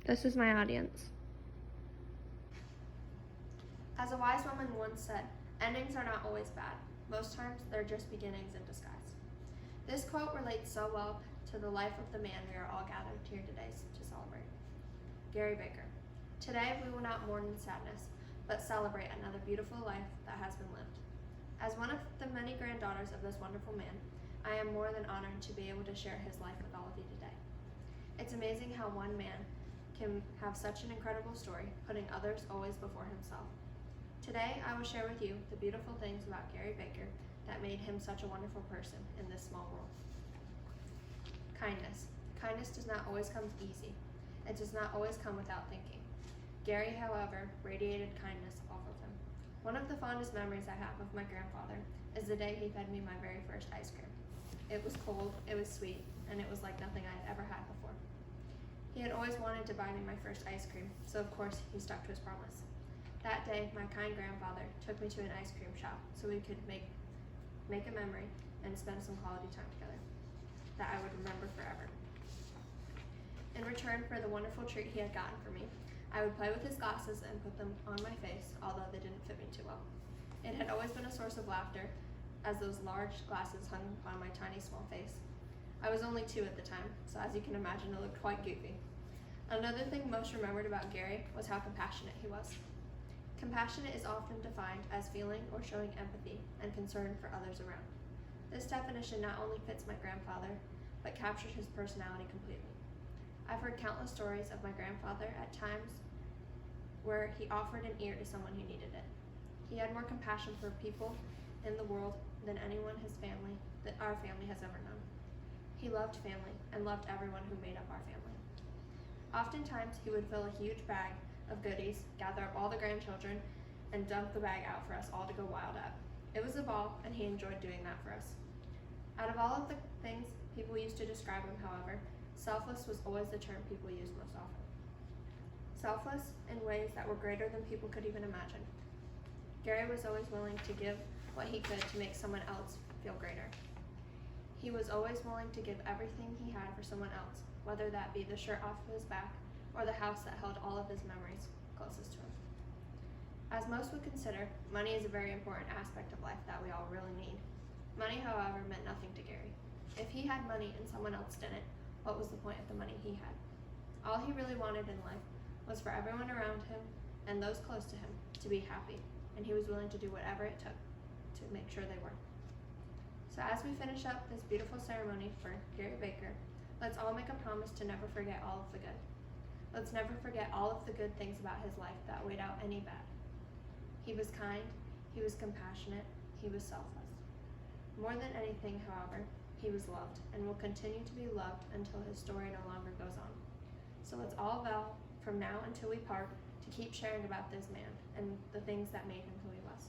This is my audience. As a wise woman once said, endings are not always bad. Most times, they're just beginnings in disguise. This quote relates so well to the life of the man we are all gathered here today to celebrate. Gary Baker. Today, we will not mourn in sadness, but celebrate another beautiful life that has been lived. As one of the many granddaughters of this wonderful man, I am more than honored to be able to share his life with all of you today. It's amazing how one man can have such an incredible story, putting others always before himself. Today, I will share with you the beautiful things about Gary Baker that made him such a wonderful person in this small world. Kindness. Kindness does not always come easy. It does not always come without thinking. Gary, however, radiated kindness off of him. One of the fondest memories I have of my grandfather is the day he fed me my very first ice cream. It was cold, it was sweet, and it was like nothing I had ever had before. He had always wanted to buy me my first ice cream, so of course he stuck to his promise. That day, my kind grandfather took me to an ice cream shop so we could make a memory and spend some quality time together that I would remember forever. In return for the wonderful treat he had gotten for me, I would play with his glasses and put them on my face, although they didn't fit me too well. It had always been a source of laughter, as those large glasses hung on my tiny small face. I was only 2 at the time, so as you can imagine, it looked quite goofy. Another thing most remembered about Gary was how compassionate he was. Compassionate is often defined as feeling or showing empathy and concern for others around. This definition not only fits my grandfather, but captures his personality completely. I've heard countless stories of my grandfather at times where he offered an ear to someone who needed it. He had more compassion for people in the world than anyone that our family has ever known. He loved family and loved everyone who made up our family. Oftentimes, he would fill a huge bag of goodies, gather up all the grandchildren, and dump the bag out for us all to go wild at. It was a ball, and he enjoyed doing that for us. Out of all of the things people used to describe him, however, selfless was always the term people used most often. Selfless in ways that were greater than people could even imagine. Gary was always willing to give what he could to make someone else feel greater. He was always willing to give everything he had for someone else, whether that be the shirt off of his back or the house that held all of his memories closest to him. As most would consider, money is a very important aspect of life that we all really need. Money, however, meant nothing to Gary. If he had money and someone else didn't, what was the point of the money he had? All he really wanted in life was for everyone around him and those close to him to be happy, and he was willing to do whatever it took to make sure they were. So as we finish up this beautiful ceremony for Gary Baker, let's all make a promise to never forget all of the good. Let's never forget all of the good things about his life that weighed out any bad. He was kind, he was compassionate, he was selfless. More than anything, however, he was loved and will continue to be loved until his story no longer goes on. So let's all vow from now until we part to keep sharing about this man and the things that made him who he was.